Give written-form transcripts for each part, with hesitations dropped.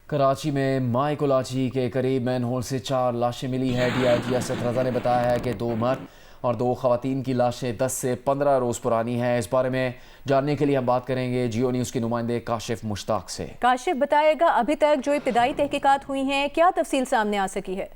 कराची में माए कोलाची के करीब मैन होल से 4 लाशें मिली है। DIG असद रजा ने बताया है कि 2 मर्द और 2 खवातीन की लाशें 10 से 15 रोज़ पुरानी हैं। इस बारे में जानने के लिए हम बात करेंगे जियो न्यूज़ के नुमाइंदे काशिफ मुश्ताक से। काशिफ, बताएगा अभी तक जो इब्तिदाई तहकीकात हुई हैं, क्या तफसील सामने आ सकी है?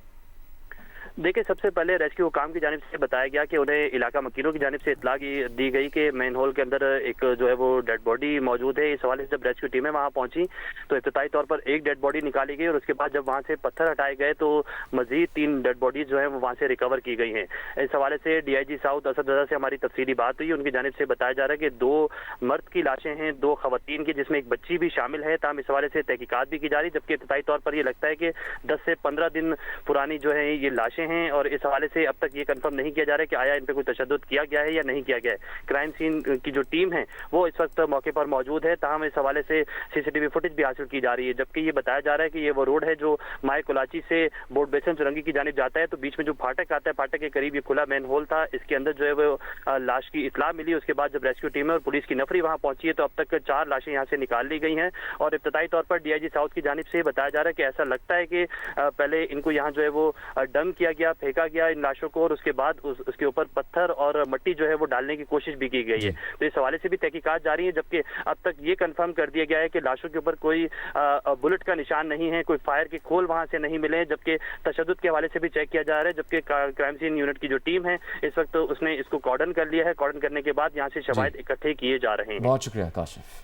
देखिए, सबसे पहले रेस्क्यू हुकाम की जानिब से बताया गया कि उन्हें इलाका मकीनों की जानिब से इतला दी गई कि मैन होल के अंदर एक जो है वो डेड बॉडी मौजूद है। इस हवाले से जब रेस्क्यू टीमें वहां पहुंची तो इब्तिदाई तौर पर एक डेड बॉडी निकाली गई और उसके बाद जब वहां से पत्थर हटाए गए तो मजीद 3 डेड बॉडीज जो है वो वहां से रिकवर की गई हैं। इस हवाले से DIG साउथ असद रजा से हमारी तफसीली बात हुई। उनकी जानिब से बताया जा रहा है कि 2 मर्द की लाशें हैं, 2 खवातीन की, जिसमें एक बच्ची भी शामिल है। ताम इस हवाले से तहकीकात भी की जा रही, जबकि इब्तिदाई तौर पर यह लगता है कि 10 से 15 दिन पुरानी जो है ये लाशें हैं और इस हवाले से अब तक ये कंफर्म नहीं किया जा रहा है कि आया इन पे कोई तशद्दुद किया गया है या नहीं किया गया है। क्राइम सीन की जो टीम है वो इस वक्त मौके पर मौजूद है। ताहम इस हवाले से CCTV फुटेज भी हासिल की जा रही है, जबकि ये बताया जा रहा है कि ये वो रोड है जो माए कोलाची से बोर्ड बेसन चुरंगी की जानिब जाता है। तो बीच में जो फाटक आता है, फाटक के करीब ये खुला मैन होल था। इसके अंदर जो है वो लाश की इतला मिली। उसके बाद जब रेस्क्यू टीम और पुलिस की नफरी वहां पहुंची है तो अब तक 4 लाशें यहाँ से निकाल ली गई हैं। और इब्तदाई तौर पर DIG साउथ की जानिब से बताया जा रहा है कि ऐसा लगता है कि पहले इनको यहाँ जो है वो डम किया गया, फेंका गया इन लाशों को, और उसके बाद उसके ऊपर पत्थर और मिट्टी जो है वो डालने की कोशिश भी की गई है। तो इस हवाले से भी तहकीकात जारी है, जबकि अब तक ये कंफर्म कर दिया गया है कि लाशों के ऊपर कोई बुलेट का निशान नहीं है, कोई फायर के खोल वहां से नहीं मिले, जबकि तशद्दुद के हवाले से भी चेक किया जा रहा है। जबकि क्राइम सीन यूनिट की जो टीम है इस वक्त उसने इसको कॉर्डन कर लिया है। कॉर्डन करने के बाद यहाँ से शवाहिद इकट्ठे किए जा रहे हैं। बहुत शुक्रिया काशिफ।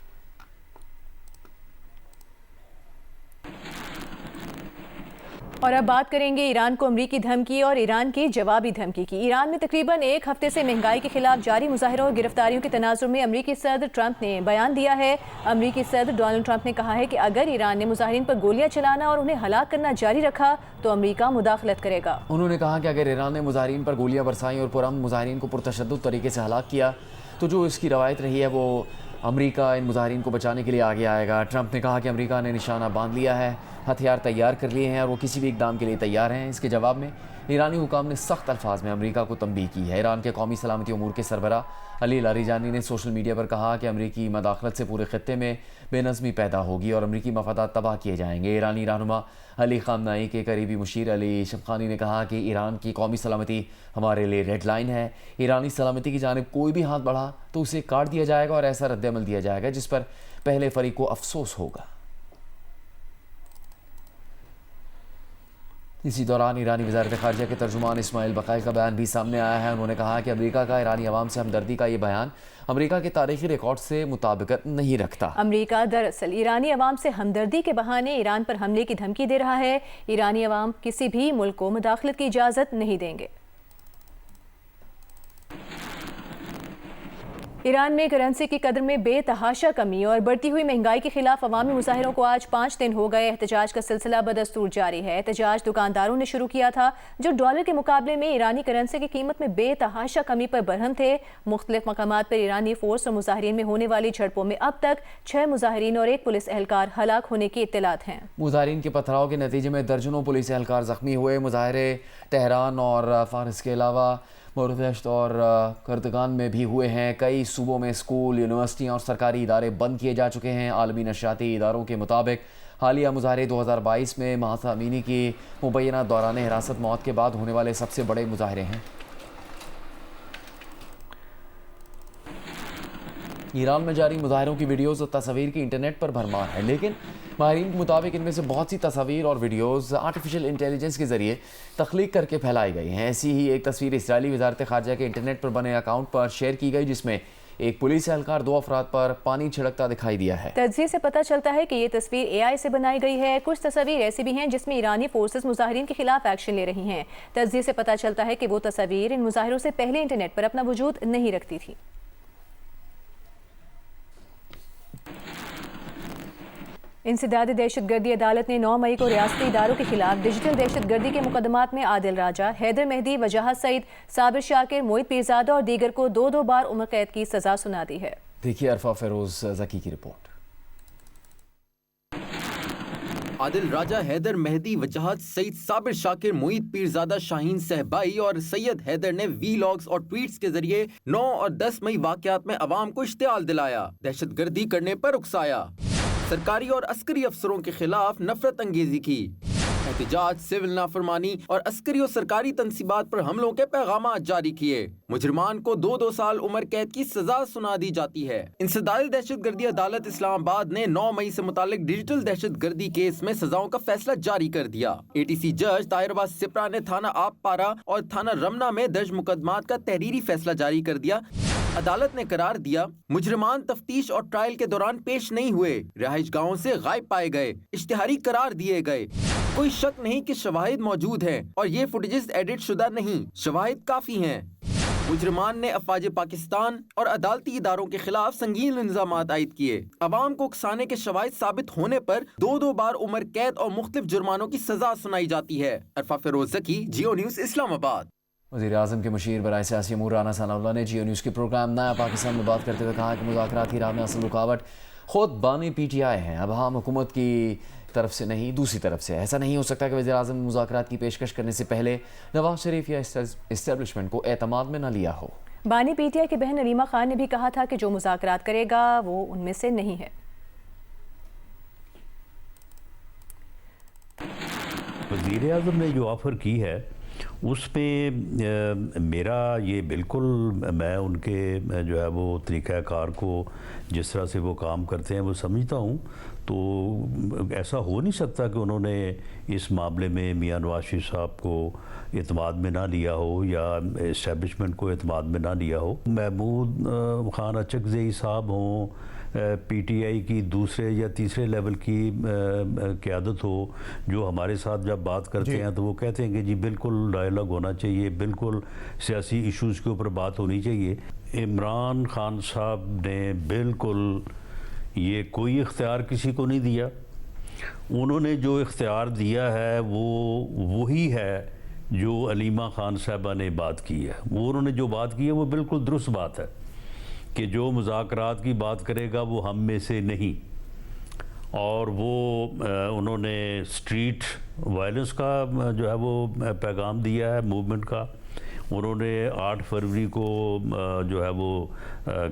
और अब बात करेंगे ईरान को अमरीकी धमकी और ईरान की जवाबी धमकी की। ईरान में तकरीबन 1 हफ्ते से महंगाई के खिलाफ जारी मुजाहरों और गिरफ्तारियों के तनाजुर में अमरीकी सदर ट्रंप ने बयान दिया है। अमरीकी सदर डोनाल्ड ट्रंप ने कहा है कि अगर ईरान ने मुजाहिरीन पर गोलियां चलाना और उन्हें हलाक करना जारी रखा तो अमरीका मुदाखलत करेगा। उन्होंने कहा कि अगर ईरान ने मुजाहिरीन पर गोलियां बरसाई और पुरअमन मुजाहिरीन को पुरतशद्दुद तरीके से हलाक किया तो जो इसकी रवायत रही है वो अमरीका इन मुजाहिरीन को बचाने के लिए आगे आएगा। ट्रंप ने कहा कि अमरीका ने निशाना बांध लिया है, हथियार तैयार कर लिए हैं और वो किसी भी इकदाम के लिए तैयार हैं। इसके जवाब में ईरानी हुकाम ने सख्त अल्फाज में अमरीका को तंबीह की है। ईरान के कौमी सलामती उमूर के सरबराह अली लारीजानी ने सोशल मीडिया पर कहा कि अमरीकी मदाखलत से पूरे खत्ते में बेनज़मी पैदा होगी और अमरीकी मफादात तबाह किए जाएंगे। ईरानी रहनुमा अली खामनाई के करीबी मुशीर अली शमखानी ने कहा कि ईरान की कौमी सलामती हमारे लिए रेड लाइन है। ईरानी सलामती की जानिब कोई भी हाथ बढ़ा तो उसे काट दिया जाएगा और ऐसा रद्द-ए-अमल दिया जाएगा जिस पर पहले फरीक को अफसोस होगा। इसी दौरान ईरानी वज़ारत ख़ारिजा के तर्जुमान इस्माइल बक़ाई का बयान भी सामने आया है। उन्होंने कहा कि अमरीका का ईरानी अवाम से हमदर्दी का ये बयान अमरीका के तारीखी रिकॉर्ड से मुताबिकत नहीं रखता। अमरीका दरअसल ईरानी अवाम से हमदर्दी के बहाने ईरान पर हमले की धमकी दे रहा है। ईरानी अवाम किसी भी मुल्क को मुदाखलत की इजाज़त नहीं देंगे। ईरान में करेंसी की कदर में बेतहाशा कमी और बढ़ती हुई महंगाई के खिलाफ अवामी मुजाहिरों को आज 5 दिन हो गए। एहतजाज का सिलसिला बदस्तूर जारी है। एहतजाज दुकानदारों ने शुरू किया था जो डॉलर के मुकाबले में ईरानी करेंसी की कीमत में बेतहाशा कमी पर बरहम थे। मुख्तलिफ मकामात पर ईरानी फोर्स और मुजाहिरीन में होने वाली झड़पों में अब तक 6 मुजाहिरीन और 1 पुलिस एहलकार हलाक होने की इत्तलात हैं। मुजाहिरीन के पथराव के नतीजे में दर्जनों पुलिस एहलकार जख्मी हुए। मुजाहरे तेहरान और फारिस के अलावा बुरदश्त और कर्दगान में भी हुए हैं। कई सूबों में स्कूल, यूनिवर्सिटियाँ और सरकारी इदारे बंद किए जा चुके हैं। आलमी नशरियाती इदारों के मुताबिक हालिया मुजाहरे 2022 में महासा अमीनी की मुबैना दौरान हिरासत मौत के बाद होने वाले सबसे बड़े मुजाहरे हैं। ईरान में जारी मुजाहरों की वीडियोज़ और तस्वीर की इंटरनेट पर भरमार है, लेकिन माहिरीन के मुताबिक इनमें से बहुत सी तस्वीर और वीडियोज़ आर्टिफिशियल इंटेलिजेंस के ज़रिए तख्लीक करके फैलाई गई हैं। ऐसी ही एक तस्वीर इजरायली वज़ारत ख़ारिजा के इंटरनेट पर बने अकाउंट पर शेयर की गई जिसमें एक पुलिस एहलकार 2 अफराद पर पानी छिड़कता दिखाई दिया है। तज्ज़िये से पता चलता है कि ये तस्वीर AI से बनाई गई है। कुछ तस्वीर ऐसी भी हैं जिसमें ईरानी फोर्सेस मुजाहिरीन के खिलाफ एक्शन ले रही हैं। तज्ज़िये से पता चलता है कि वो तस्वीर इन मुजाहिरों से पहले इंटरनेट पर अपना वजूद नहीं रखती थी। इंसदाद दहशतगर्दी अदालत ने 9 मई को रियासती इदारों के खिलाफ डिजिटल दहशतगर्दी के मुकदमात में आदिल राजा, हैदर मेहदी, वजाहत सईद, साबिर शाकिर, मोहित पीरजादा और दीगर को 2-2 बार उम्र कैद की सजा सुना दी है। देखिए अरफा फेरोज जकी की रिपोर्ट। आदिल राजा, हैदर मेहदी, वजाहत सईद, साबिर शाकिर, मोहित पीरजादा, शाहीन सहबाई और सैयद हैदर ने वीलॉग्स और ट्वीट्स के जरिए 9 और 10 मई वाकयात में अवाम को इश्तियाल दिलाया, दहशतगर्दी करने पर उकसाया। سرکاری اور عسکری افسروں کے خلاف نفرت انگیزی کی۔ احتجاج، سول نافرمانی اور عسکری اور سرکاری تنصیبات پر حملوں کے پیغامات جاری کیے۔ مجرمان کو 2 سال عمر قید کی سزا سنا دی جاتی ہے۔ انسداد دہشت گردی عدالت اسلام آباد نے 9 مئی سے متعلق ڈیجیٹل دہشت گردی کیس میں سزاؤں کا فیصلہ جاری کر دیا۔ ATC جج طاہر عباس سپرا نے تھانہ آپ پارا اور تھانہ رمنا میں درج مقدمات کا تحریری فیصلہ جاری کر دیا۔ عدالت نے قرار دیا مجرمان تفتیش اور ٹرائل کے دوران پیش نہیں ہوئے، رہائش گاہوں سے غائب پائے گئے، اشتہاری قرار دیے گئے۔ کوئی شک نہیں کہ شواہد موجود ہیں اور یہ فوٹیجز ایڈٹ شدہ نہیں، شواہد کافی ہیں۔ مجرمان نے افواج پاکستان اور عدالتی اداروں کے خلاف سنگین الزامات عائد کیے۔ عوام کو اکسانے کے شواہد ثابت ہونے پر 2 بار عمر قید اور مختلف جرمانوں کی سزا سنائی جاتی ہے۔ عرفہ فیروز ذکی، جیو نیوز، اسلام آباد۔ وزیر اعظم کے مشیر برائے سیاسی امور رانا ثناء اللہ نے جیو نیوز کے پروگرام نیا پاکستان میں بات کرتے ہوئے کہا کہ مذاکرات کی راہ میں اصل رکاوٹ خود بانی PTI ہیں، اب ہم حکومت کی طرف سے نہیں دوسری طرف سے۔ ایسا نہیں ہو سکتا کہ وزیر اعظم مذاکرات کی پیشکش کرنے سے پہلے نواز شریف یا اسٹیبلشمنٹ کو اعتماد میں نہ لیا ہو۔ بانی PTI کی بہن علیمہ خان نے بھی کہا تھا کہ جو مذاکرات کرے گا وہ ان میں سے نہیں ہے۔ وزیر اعظم نے جو آفر کی ہے اس پہ میرا یہ بالکل، میں ان کے جو ہے وہ طریقہ کار کو جس طرح سے وہ کام کرتے ہیں وہ سمجھتا ہوں، تو ایسا ہو نہیں سکتا کہ انہوں نے اس معاملے میں میاں نواز شریف صاحب کو اعتماد میں نہ لیا ہو یا اسٹیبلشمنٹ کو اعتماد میں نہ لیا ہو۔ محمود خان اچکزئی صاحب ہوں، PTI کی دوسرے یا تیسرے لیول کی قیادت ہو، جو ہمارے ساتھ جب بات کرتے ہیں تو وہ کہتے ہیں کہ جی بالکل ڈائیلاگ ہونا چاہیے، بالکل سیاسی ایشوز کے اوپر بات ہونی چاہیے۔ عمران خان صاحب نے بالکل یہ کوئی اختیار کسی کو نہیں دیا، انہوں نے جو اختیار دیا ہے وہ وہی ہے جو علیمہ خان صاحبہ نے بات کی ہے۔ وہ انہوں نے جو بات کی ہے وہ بالکل درست بات ہے کہ جو مذاکرات کی بات کرے گا وہ ہم میں سے نہیں، اور وہ انہوں نے اسٹریٹ وائلنس کا جو ہے وہ پیغام دیا ہے، موومنٹ کا۔ انہوں نے 8 فروری کو جو ہے وہ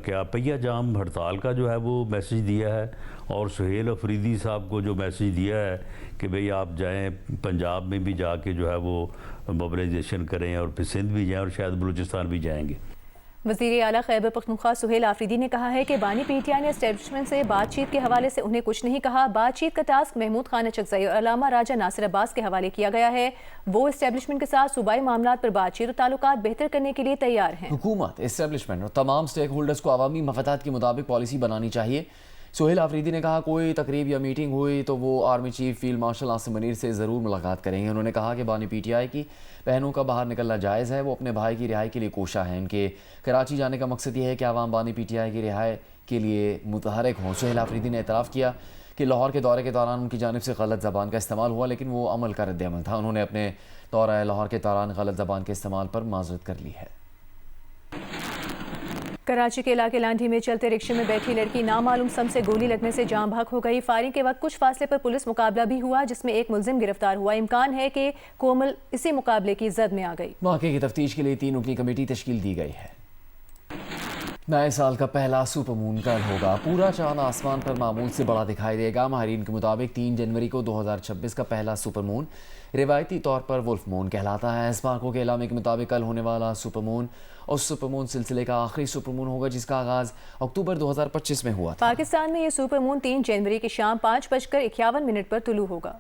کیا پہیہ جام ہڑتال کا جو ہے وہ میسیج دیا ہے، اور سہیل افریدی صاحب کو جو میسیج دیا ہے کہ بھئی آپ جائیں پنجاب میں بھی جا کے جو ہے وہ موبلائزیشن کریں، اور پھر سندھ بھی جائیں اور شاید بلوچستان بھی جائیں گے۔ وزیر اعلیٰ خیبر پختونخوا سہیل آفریدی نے کہا ہے کہ بانی PTI نے اسٹیبلشمنٹ سے بات چیت کے حوالے سے انہیں کچھ نہیں کہا۔ بات چیت کا ٹاسک محمود خان اچکزئی اور علامہ راجہ ناصر عباس کے حوالے کیا گیا ہے۔ وہ اسٹیبلشمنٹ کے ساتھ صوبائی معاملات پر بات چیت اور تعلقات بہتر کرنے کے لیے تیار ہیں۔ حکومت، اسٹیبلشمنٹ اور تمام سٹیک ہولڈرز کو عوامی مفادات کے مطابق پالیسی بنانی چاہیے۔ سہیل آفریدی نے کہا کوئی تقریب یا میٹنگ ہوئی تو وہ army chief field marshal Asim Munir سے ضرور ملاقات کریں گے۔ انہوں نے کہا کہ بانی PTI کی بہنوں کا باہر نکلنا جائز ہے، وہ اپنے بھائی کی رہائی کے لیے کوشاں ہیں۔ ان کے کراچی جانے کا مقصد یہ ہے کہ عوام بانی PTI کی رہائی کے لیے متحرک ہوں۔ سہیل آفریدی نے اعتراف کیا کہ لاہور کے دورے کے دوران ان کی جانب سے غلط زبان کا استعمال ہوا، لیکن وہ عمل کا رد عمل تھا۔ انہوں نے اپنے دورہ لاہور کے دوران غلط زبان کے استعمال پر معذرت کر لی ہے۔ کراچی کے علاقے لانڈھی میں چلتے رکشے میں بیٹھی لڑکی نامعلوم سم سے گولی لگنے سے جاں بحق ہو گئی۔ فائرنگ کے وقت کچھ فاصلے پر پولیس مقابلہ بھی ہوا جس میں ایک ملزم گرفتار ہوا۔ امکان ہے کہ کومل اسی مقابلے کی زد میں آ گئی۔ واقعے کی تفتیش کے لیے 3 رکنی کمیٹی تشکیل دی گئی ہے۔ نئے سال کا پہلا سپر مون کل ہوگا۔ پورا چاند آسمان پر معمول سے بڑا دکھائی دے گا۔ ماہرین کے مطابق 3 جنوری کو 2026 کا پہلا سپر مون روایتی طور پر ولف مون کہلاتا ہے۔ اسپاکو کے اعلامیہ کے مطابق کل ہونے والا سپر مون اور سپر مون سلسلے کا آخری سپر مون ہوگا جس کا آغاز اکتوبر 2025 میں ہوا تھا۔ پاکستان میں یہ سپر مون 3 جنوری کی شام 5:51 پر طلوع ہوگا۔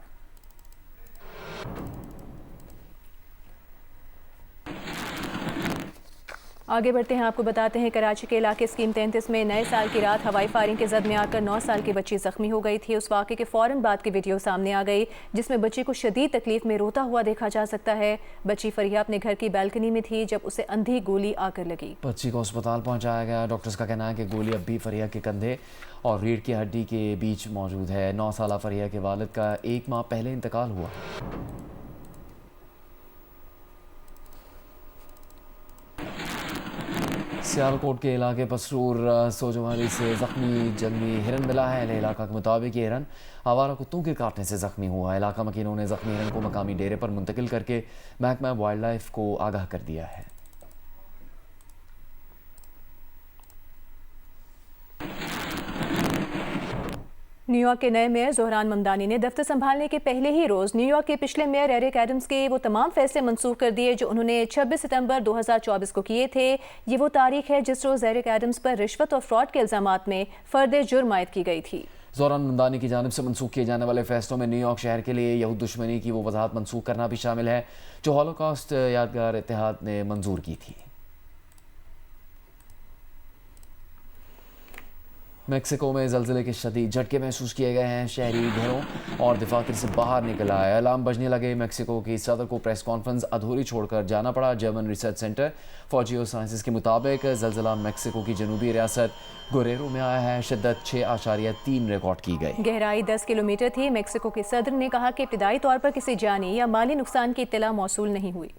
آگے بڑھتے ہیں، آپ کو بتاتے ہیں کراچی کے علاقے اسکیم 33 میں نئے سال کی رات ہوائی فائرنگ کے زد میں آ کر 9 سال کی بچی زخمی ہو گئی تھی۔ اس واقعے کے فوراً بعد کی ویڈیو سامنے آ گئی جس میں بچی کو شدید تکلیف میں روتا ہوا دیکھا جا سکتا ہے۔ بچی فریہ اپنے گھر کی بالکنی میں تھی جب اسے اندھی گولی آ کر لگی۔ بچی کو اسپتال پہنچایا گیا۔ ڈاکٹرز کا کہنا ہے کہ گولی اب بھی فریہ کے کندھے اور ریڑھ کی ہڈی کے بیچ موجود ہے۔ 9 سالہ فریہ کے والد کا 1 ماہ پہلے انتقال ہوا۔ سیالکوٹ کے علاقے پسرور سوجواری سے زخمی جنگلی ہرن ملا ہے۔ اہل علاقہ کے مطابق یہ ہرن آوارہ کتوں کے کاٹنے سے زخمی ہوا ہے۔ علاقہ مکینوں نے زخمی ہرن کو مقامی ڈیرے پر منتقل کر کے محکمہ وائلڈ لائف کو آگاہ کر دیا ہے۔ نیو یارک کے نئے میئر زہران ممدانی نے دفتر سنبھالنے کے پہلے ہی روز نیو یارک کے پچھلے میئر ایرک ایڈمز کے وہ تمام فیصلے منسوخ کر دیے جو انہوں نے 26 ستمبر 2024 کو کیے تھے۔ یہ وہ تاریخ ہے جس روز ایرک ایڈمز پر رشوت اور فراڈ کے الزامات میں فرد جرم عائد کی گئی تھی۔ زہران ممدانی کی جانب سے منسوخ کیے جانے والے فیصلوں میں نیو یارک شہر کے لیے یہود دشمنی کی وہ وضاحت منسوخ کرنا بھی شامل ہے جو ہولوکاسٹ یادگار اتحاد نے منظور کی تھی۔ میکسیکو میں زلزلے کے شدید جھٹکے محسوس کیے گئے ہیں، شہری گھروں اور دفاتر سے باہر نکل آئے، الارم بجنے لگے۔ میکسیکو کی صدر کو پریس کانفرنس ادھوری چھوڑ کر جانا پڑا۔ German Research Centre for Geosciences کے مطابق زلزلہ میکسیکو کی جنوبی ریاست گوریرو میں آیا ہے، شدت 6.3 ریکارڈ کی گئی۔ گہرائی 10 کلومیٹر تھی۔ میکسیکو کے صدر نے کہا کہ ابتدائی طور پر کسی جانی یا مالی نقصان کی اطلاع موصول نہیں ہوئی۔